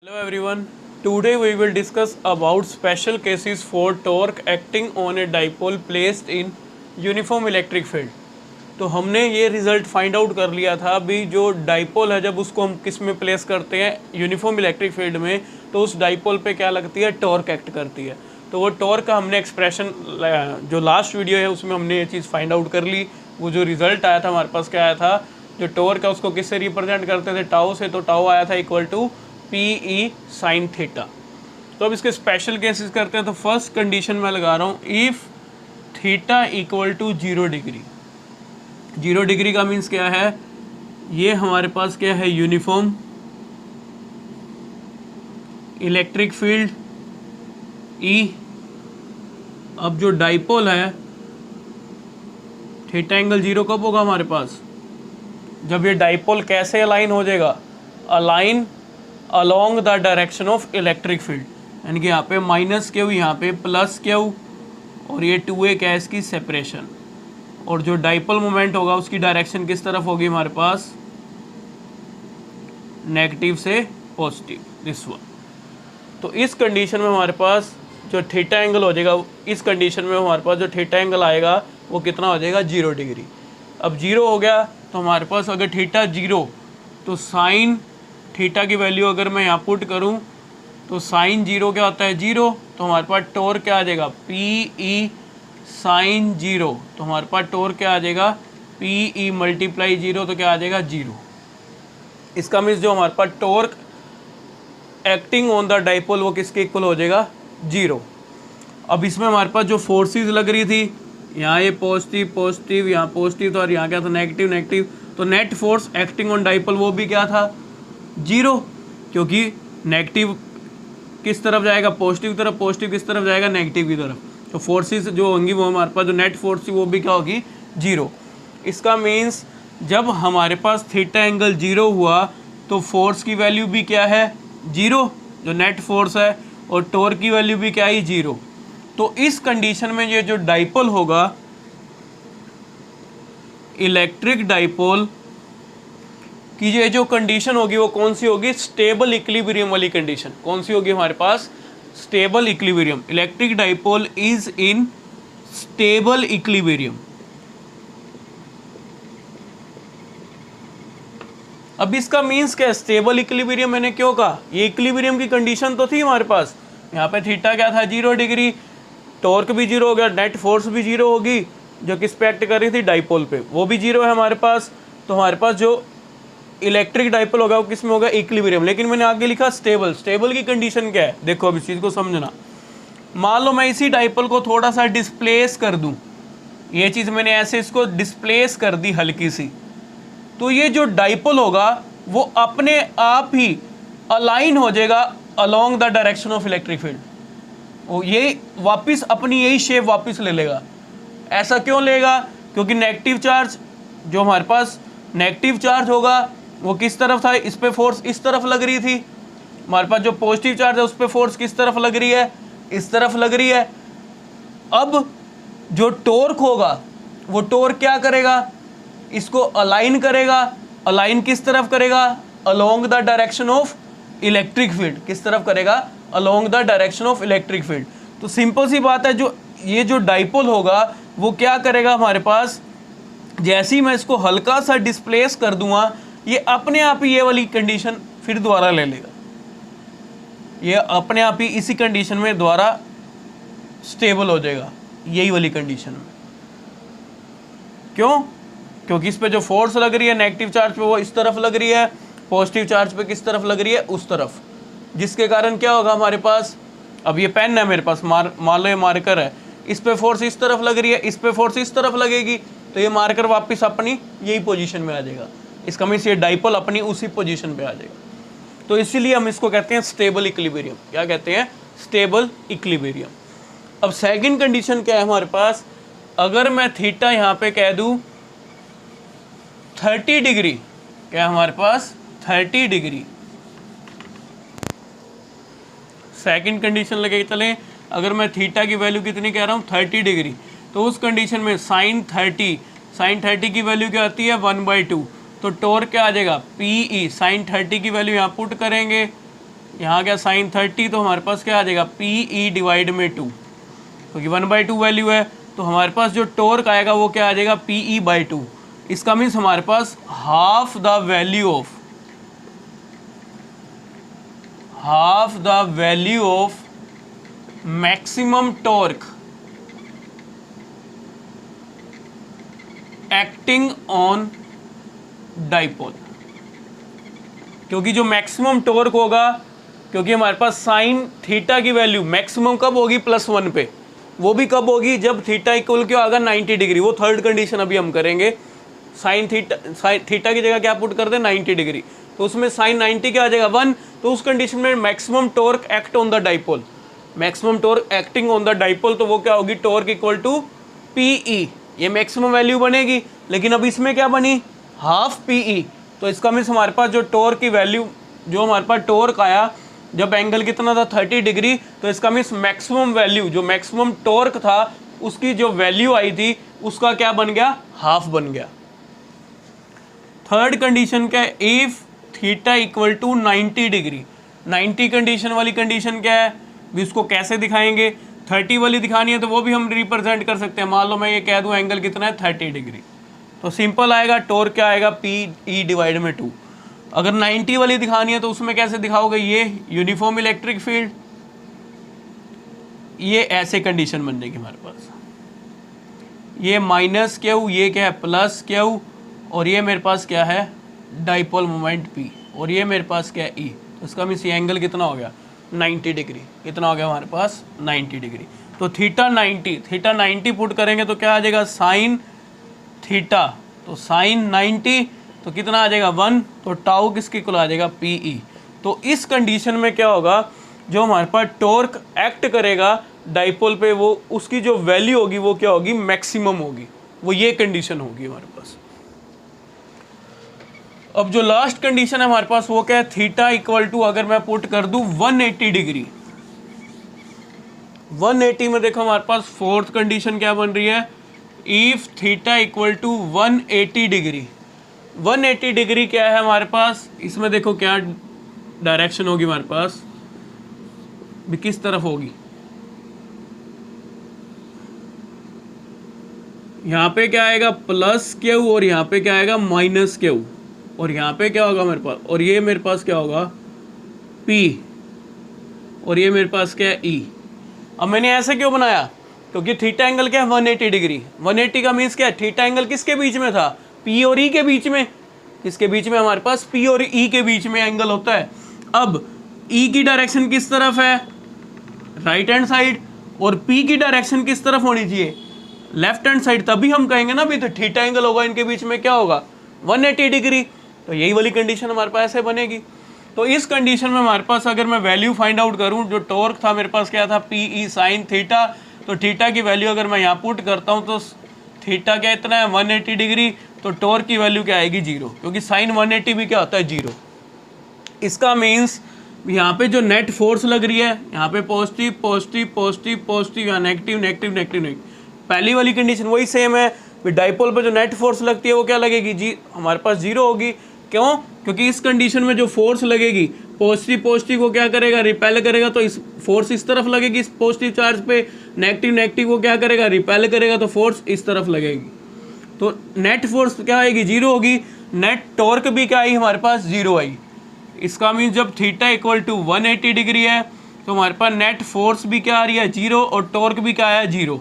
Hello everyone. Today we will discuss about special cases for torque acting on a dipole placed in uniform electric field. तो हमने ये result find out कर लिया था अभी जो डाइपोल है जब उसको हम किस में प्लेस करते हैं यूनिफॉर्म इलेक्ट्रिक फील्ड में तो उस डाइपोल पे क्या लगती है टॉर्क एक्ट करती है। तो वो टॉर्क का हमने एक्सप्रेशन जो लास्ट वीडियो है उसमें हमने ये चीज़ फाइंड आउट कर ली। वो जो रिज़ल्ट आया था हमारे पास क्या आया था, जो टॉर्क है उसको किससे रिप्रेजेंट करते थे टाउ से, तो टाउ आया था equal to PE sine theta. तो अब इसके स्पेशल केसेस करते हैं। तो फर्स्ट कंडीशन मैं लगा रहा हूँ if theta equal to 0 degree. 0 degree का मीन्स क्या है, ये हमारे पास क्या है यूनिफॉर्म इलेक्ट्रिक फील्ड E। अब जो डाइपोल है थीटा एंगल 0 कब होगा हमारे पास, जब ये डाइपोल कैसे अलाइन हो जाएगा, align along the direction of electric field, यानी कि यहाँ पे माइनस क्यू यहाँ पे प्लस क्यू और ये 2a क्या है इसकी सेपरेशन, और जो डाइपोल मोमेंट होगा उसकी डायरेक्शन किस तरफ होगी हमारे पास, नेगेटिव से पॉजिटिव, दिस वन। तो इस कंडीशन में हमारे पास जो थीटा एंगल हो जाएगा, इस कंडीशन में हमारे पास जो थीटा एंगल आएगा वो कितना हो जाएगा 0 डिग्री। अब 0 हो गया तो हमारे पास अगर थीटा 0 तो साइन थीटा की वैल्यू अगर मैं यहाँ पुट करूँ तो साइन 0 क्या होता है 0, तो हमारे पास टॉर्क क्या आ जाएगा PE साइन 0, तो हमारे पास टॉर्क क्या आ जाएगा PE मल्टीप्लाई 0, तो क्या आ जाएगा 0। इसका मीन्स जो हमारे पास torque acting on the dipole वो किसके इक्वल हो जाएगा 0। अब इसमें हमारे पास जो फोर्सेस लग रही थी, यहाँ ये पॉजिटिव पॉजिटिव, यहाँ पॉजिटिव था और यहाँ क्या था नेगेटिव नेगेटिव, तो net force acting on dipole वो भी क्या था 0, क्योंकि नेगेटिव किस तरफ जाएगा पॉजिटिव की तरफ, पॉजिटिव किस तरफ जाएगा नेगेटिव की तरफ, तो फोर्सेस जो होंगी वो हमारे पास जो नेट फोर्स थी वो भी क्या होगी 0। इसका मीन्स जब हमारे पास थीटा एंगल 0 हुआ तो फोर्स की वैल्यू भी क्या है 0, जो नेट फोर्स है, और टॉर्क की वैल्यू भी क्या है 0। तो इस कंडीशन में ये जो डाइपोल होगा इलेक्ट्रिक डाइपोल कि ये जो कंडीशन होगी वो कौन सी होगी, स्टेबल इक्विलिब्रियम वाली कंडीशन। कौन सी होगी हमारे पास, stable equilibrium. Electric dipole is in stable equilibrium. अब इसका मीन्स क्या है स्टेबल इक्विलिब्रियम, मैंने क्यों कहा, ये इक्विलिब्रियम की कंडीशन तो थी हमारे पास, यहाँ पे थीटा क्या था 0 डिग्री, टॉर्क भी 0 हो गया, नेट फोर्स भी 0 होगी, जो किस पे एक्ट कर रही थी डाइपोल पे, वो भी 0 है हमारे पास। तो हमारे पास जो इलेक्ट्रिक डाइपोल होगा वो किस में होगा इक्विलिब्रियम। लेकिन मैंने आगे लिखा स्टेबल। स्टेबल की कंडीशन क्या है, देखो अब इस चीज़ को समझना। मान लो मैं इसी डाइपोल को थोड़ा सा डिस्प्लेस कर दूं, ये चीज़ मैंने ऐसे इसको डिस्प्लेस कर दी हल्की सी, तो ये जो डाइपोल होगा वो अपने आप ही अलाइन हो जाएगा along the direction of electric field. वो ये वापस अपनी यही शेप वापस ले लेगा। ऐसा क्यों लेगा, क्योंकि नेगेटिव चार्ज जो हमारे पास नेगेटिव चार्ज होगा वो किस तरफ था, इस पे फोर्स इस तरफ लग रही थी, हमारे पास जो पॉजिटिव चार्ज है उस पे फोर्स किस तरफ लग रही है, इस तरफ लग रही है। अब जो टॉर्क होगा वो टॉर्क क्या करेगा, इसको अलाइन करेगा। अलाइन किस तरफ करेगा, along the direction of electric field. किस तरफ करेगा, along the direction of electric field. तो सिंपल सी बात है, जो ये जो डाइपोल होगा वो क्या करेगा हमारे पास, जैसे ही मैं इसको हल्का सा डिस्प्लेस कर दूंगा ये अपने आप ही ये वाली कंडीशन फिर दोबारा ले लेगा, ये अपने आप ही इसी कंडीशन में दोबारा स्टेबल हो जाएगा, यही वाली कंडीशन में। क्यों, क्योंकि इस पे जो फोर्स लग रही है नेगेटिव चार्ज पे वो इस तरफ लग रही है, पॉजिटिव चार्ज पे किस तरफ लग रही है उस तरफ, जिसके कारण क्या होगा हमारे पास, अब ये पेन है मेरे पास, मान लो ये मार्कर है, इस पे फोर्स इस तरफ लग रही है, इस पे फोर्स इस तरफ लगेगी, तो ये मार्कर वापस अपनी यही पोजीशन में आ जाएगा। इसका मीन्स ये डाइपोल अपनी उसी पोजीशन पे आ जाएगा। तो इसीलिए हम इसको कहते हैं स्टेबल इक्विलिब्रियम। क्या कहते हैं, स्टेबल इक्विलिब्रियम। अब सेकंड कंडीशन क्या है हमारे पास, अगर मैं थीटा यहाँ पे कह दूँ 30 डिग्री, क्या हमारे पास 30 डिग्री, सेकंड कंडीशन लगे चलें, अगर मैं थीटा की वैल्यू कितनी कह रहा हूँ 30 डिग्री, तो उस कंडीशन में साइन 30 की वैल्यू क्या आती है 1/2, तो टॉर्क क्या आ जाएगा PE साइन 30 की वैल्यू यहाँ पुट करेंगे यहाँ क्या साइन 30, तो हमारे पास क्या आ जाएगा पी ई डिवाइड में 2, क्योंकि 1/2 वैल्यू है, तो हमारे पास जो टॉर्क आएगा वो क्या आ जाएगा पी ई बाई 2। इसका मीन्स हमारे पास half the value of maximum torque acting on dipole, क्योंकि जो मैक्सिमम टॉर्क होगा, क्योंकि हमारे पास साइन थीटा की वैल्यू मैक्सिमम कब होगी +1 पे, वो भी कब होगी जब थीटा इक्वल क्या होगा 90 डिग्री। वो थर्ड कंडीशन अभी हम करेंगे। साइन थीटा की जगह क्या पुट कर दे 90 डिग्री, तो उसमें साइन 90 क्या आ जाएगा 1, तो उस कंडीशन में maximum torque act on the dipole, maximum torque acting on the dipole, तो वो क्या होगी torque equal to P E, ये मैक्सिमम वैल्यू बनेगी। लेकिन अब इसमें क्या बनी हाफ पी ई, तो इसका मीन्स हमारे पास जो टॉर्क की वैल्यू, जो हमारे पास टॉर्क आया जब एंगल कितना था 30 डिग्री, तो इसका मीन्स मैक्सिमम वैल्यू, जो मैक्सिमम टॉर्क था उसकी जो वैल्यू आई थी उसका क्या बन गया हाफ बन गया। थर्ड कंडीशन क्या है, if theta equal to 90 degree. 90 condition वाली कंडीशन क्या है भी, उसको कैसे दिखाएंगे, 30 वाली दिखानी है तो वो भी हम रिप्रेजेंट कर सकते हैं। मान लो मैं ये कह दूं एंगल कितना है 30 डिग्री, तो सिंपल आएगा टॉर्क क्या आएगा पी ई डिवाइड में 2। अगर 90 वाली दिखानी है तो उसमें कैसे दिखाओगे, ये यूनिफॉर्म इलेक्ट्रिक फील्ड, ये ऐसे कंडीशन बन जाएगी हमारे पास, ये माइनस क्यू, ये क्या है प्लस क्यू, और ये मेरे पास क्या है डाइपोल मोमेंट पी, और ये मेरे पास क्या है ई। तो इसका मीन्स ये एंगल कितना हो गया 90 डिग्री, कितना हो गया हमारे पास 90 डिग्री। तो थीटा 90 पुट करेंगे तो क्या आ जाएगा साइन थीटा, तो साइन 90 तो कितना आ जाएगा 1, तो टाउ किसकी इक्वल आ जाएगा पी ई। तो इस कंडीशन में क्या होगा, जो हमारे पास टॉर्क एक्ट करेगा डाइपोल पे, वो उसकी जो वैल्यू होगी वो क्या होगी मैक्सिमम होगी, वो ये कंडीशन होगी हमारे पास। अब जो लास्ट कंडीशन है हमारे पास वो क्या है, थीटा इक्वल टू अगर मैं पुट कर दूं 180 डिग्री, 180 में देखो हमारे पास फोर्थ कंडीशन क्या बन रही है, if theta equal to 180 degree. 180 degree क्या है हमारे पास, इसमें देखो क्या डायरेक्शन होगी हमारे पास भी, किस तरफ होगी, यहाँ पे क्या आएगा प्लस क्यू, और यहाँ पे क्या आएगा माइनस क्यू, और यहाँ पे क्या होगा मेरे पास, और ये मेरे पास क्या होगा P, और ये मेरे पास क्या है E। अब मैंने ऐसे क्यों बनाया, क्योंकि थीटा एंगल क्या है 180 डिग्री। 180 का मीन्स क्या है, थीटा एंगल किसके बीच में था, P और E के बीच में। किसके बीच में, हमारे पास P और E के बीच में एंगल होता है। अब E की डायरेक्शन किस तरफ है, राइट हैंड साइड, और P की डायरेक्शन किस तरफ होनी चाहिए, लेफ्ट हैंड साइड, तभी हम कहेंगे ना भी तो थीटा एंगल होगा इनके बीच में क्या होगा 180 डिग्री। तो यही वाली कंडीशन हमारे पास ऐसे बनेगी। तो इस कंडीशन में हमारे पास अगर मैं वैल्यू फाइंड आउट करूं, जो टॉर्क था मेरे पास क्या था पी ई साइन थीटा, तो थीटा की वैल्यू अगर मैं यहाँ पुट करता हूँ तो थीटा क्या इतना है 180 डिग्री, तो टॉर्क की वैल्यू क्या आएगी 0, क्योंकि साइन 180 भी क्या होता है 0। इसका मीन्स यहाँ पे जो नेट फोर्स लग रही है, यहाँ पे पॉजिटिव पॉजिटिव पॉजिटिव पॉजिटिव, या नेगेटिव नेगेटिव नेगेटिव नेगेटिव, पहली वाली कंडीशन वही सेम है। डाइपोल पे जो नेट फोर्स लगती है वो क्या लगेगी जी, हमारे पास 0 होगी। क्यों, क्योंकि इस कंडीशन में जो फोर्स लगेगी पॉजिटिव पॉजिटिव को क्या करेगा रिपेल करेगा, तो इस फोर्स इस तरफ लगेगी इस पॉजिटिव चार्ज पे, नेगेटिव नेगेटिव को क्या करेगा रिपेल करेगा, तो फोर्स इस तरफ लगेगी। तो नेट फोर्स क्या आएगी 0 होगी, नेट टॉर्क भी क्या आई हमारे पास 0 आई। इसका मीन्स जब थीटा इक्वल टू 180 डिग्री है तो हमारे पास नेट फोर्स भी क्या आ रही है 0, और टॉर्क भी क्या आया 0।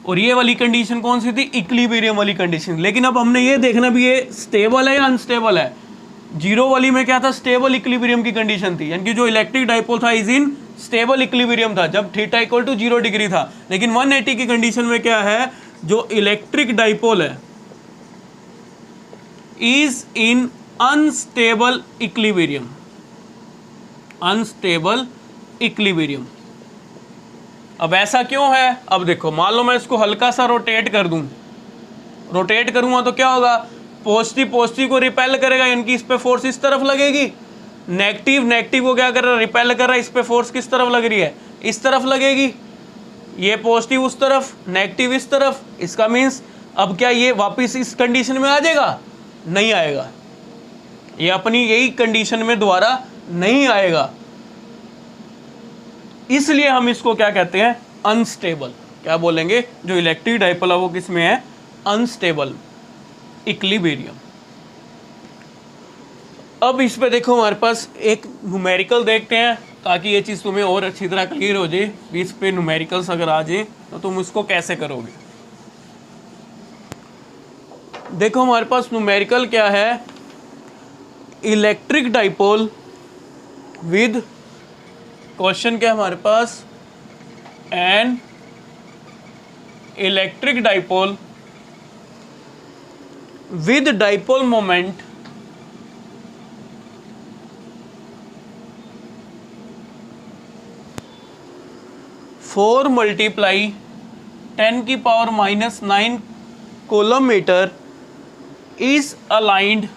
और ये वाली कंडीशन कौन सी थी, इक्विलिब्रियम वाली कंडीशन। लेकिन अब हमने ये देखना भी ये स्टेबल है या अनस्टेबल है। 0 वाली में क्या था, स्टेबल इक्विलिब्रियम की कंडीशन थी, यानी कि जो इलेक्ट्रिक डाइपोल था इज इन स्टेबल इक्विलिब्रियम था जब थीटा इक्वल टू 0 डिग्री था। लेकिन 180 की कंडीशन में क्या है, जो इलेक्ट्रिक डाइपोल है is in unstable equilibrium, unstable equilibrium. अब ऐसा क्यों है, अब देखो मान लो मैं इसको हल्का सा रोटेट कर दूं, रोटेट करूंगा तो क्या होगा, पॉजिटिव पॉजिटिव को रिपेल करेगा, यानी कि इस पे फोर्स इस तरफ लगेगी, नेगेटिव नेगेटिव को क्या कर रहा है रिपेल कर रहा है, इस पे फोर्स किस तरफ लग रही है इस तरफ लगेगी, ये पॉजिटिव उस तरफ नेगेटिव इस तरफ। इसका मीन्स अब क्या ये वापस इस कंडीशन में आ जाएगा, नहीं आएगा, ये अपनी यही कंडीशन में दोबारा नहीं आएगा। इसलिए हम इसको क्या कहते हैं, अनस्टेबल। क्या बोलेंगे, जो इलेक्ट्रिक डाइपोल है वो किस में है, अनस्टेबल इक्विलिब्रियम। अब इस पे देखो हमारे पास एक न्यूमेरिकल देखते हैं ताकि ये चीज़ तुम्हें और अच्छी तरह क्लियर हो जाए। इस पे न्यूमेरिकल्स अगर आ जाए तो तुम इसको कैसे करोगे। देखो हमारे पास न्यूमेरिकल क्या है, इलेक्ट्रिक डाइपोल विद, क्वेश्चन क्या है हमारे पास, an electric dipole with dipole moment four multiply 10⁻⁹ coulomb metre is aligned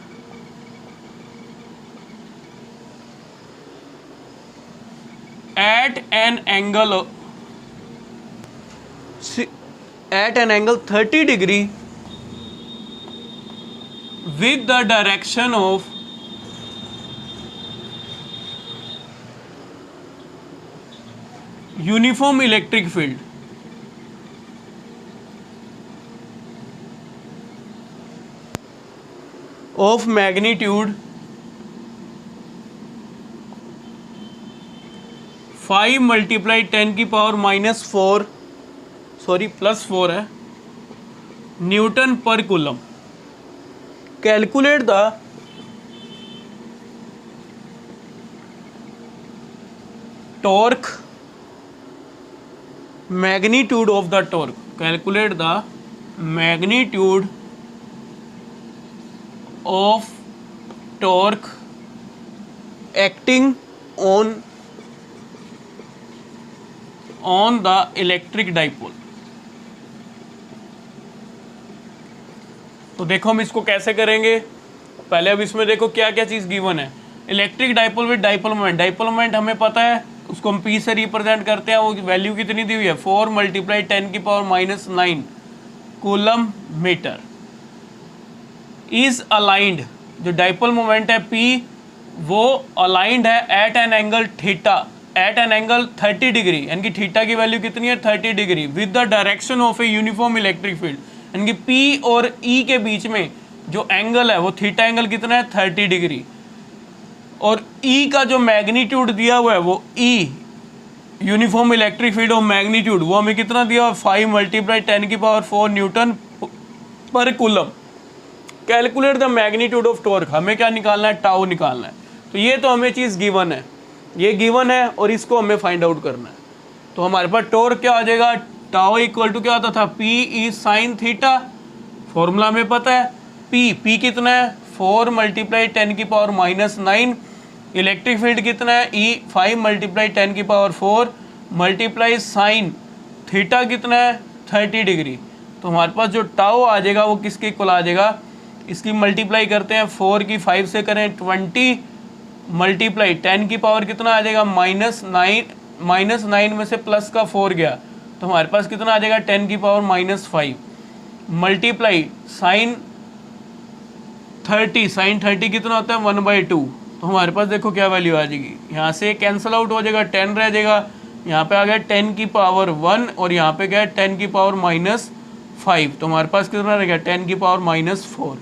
at an angle 30 degree with the direction of uniform electric field. Of magnitude 5 × 10⁻⁴, sorry +4 है, Newton पर coulomb. Calculate the torque magnitude of the torque, calculate the magnitude of torque acting on the electric dipole। तो देखो हम इसको कैसे करेंगे। पहले अब इसमें देखो क्या क्या चीज़ गिवन है। Electric dipole with dipole moment, dipole moment हमें पता है, उसको हम P से रिप्रेजेंट करते हैं। वो वैल्यू कितनी दी हुई है, 4 × 10⁻⁹ कूलम मीटर। इज अलाइंड, जो डाइपोल मोमेंट है P वो अलाइंड है at an angle theta, at an angle 30 degree, यानी कि थीटा की वैल्यू कितनी है 30 degree, with the direction of a uniform electric field, यानी कि P और E के बीच में जो एंगल है वो थीटा एंगल कितना है 30 डिग्री। और E का जो मैग्नीट्यूड दिया हुआ है वो E uniform electric field of magnitude वो हमें कितना दिया हुआ, 5 × 10⁻⁴ न्यूटन पर coulomb. Calculate the magnitude of torque, हमें क्या निकालना है, टाउ निकालना है। तो ये तो हमें चीज़ गिवन है, ये गिवन है और इसको हमें फाइंड आउट करना है। तो हमारे पास टॉर्क क्या आ जाएगा, टाउ इक्वल टू क्या होता था, P is sine theta, formula हमें पता है। P कितना है 4 × 10⁻⁹, इलेक्ट्रिक फील्ड कितना है E 5 × 10⁻⁴ मल्टीप्लाई साइन थीटा कितना है 30 डिग्री। तो हमारे पास जो टाउ आ जाएगा वो किसके इक्वल आ जाएगा, इसकी मल्टीप्लाई करते हैं, 4 की 5 से करें 20 मल्टीप्लाई 10 की पावर कितना आ जाएगा -9 में से प्लस का 4 गया तो हमारे पास कितना आ जाएगा 10 की पावर -5 मल्टीप्लाई साइन 30 कितना होता है 1/2। तो हमारे पास देखो क्या वैल्यू आ जाएगी, यहाँ से कैंसिल आउट हो जाएगा, 10 रह जाएगा, यहाँ पे आ गया 10 की पावर 1 और यहाँ पे गया 10 की पावर -5। तो हमारे पास कितना रहेगा 10 की पावर -4।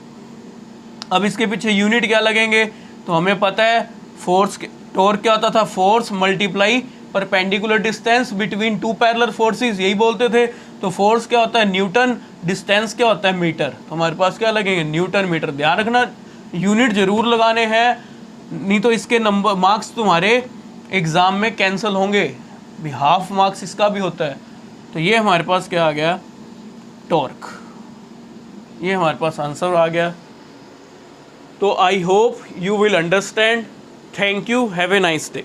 अब इसके पीछे यूनिट क्या लगेंगे, तो हमें पता है फोर्स टॉर्क क्या होता था, force multiply perpendicular distance between two parallel forces, यही बोलते थे। तो फोर्स क्या होता है न्यूटन, डिस्टेंस क्या होता है मीटर। तो हमारे पास क्या लगेंगे न्यूटन मीटर। ध्यान रखना यूनिट जरूर लगाने हैं, नहीं तो इसके नंबर मार्क्स तुम्हारे एग्जाम में कैंसिल होंगे, भी हाफ मार्क्स इसका भी होता है। तो ये हमारे पास क्या आ गया टॉर्क, ये हमारे पास आंसर आ गया। तो I hope you will understand. Thank you, have a nice day.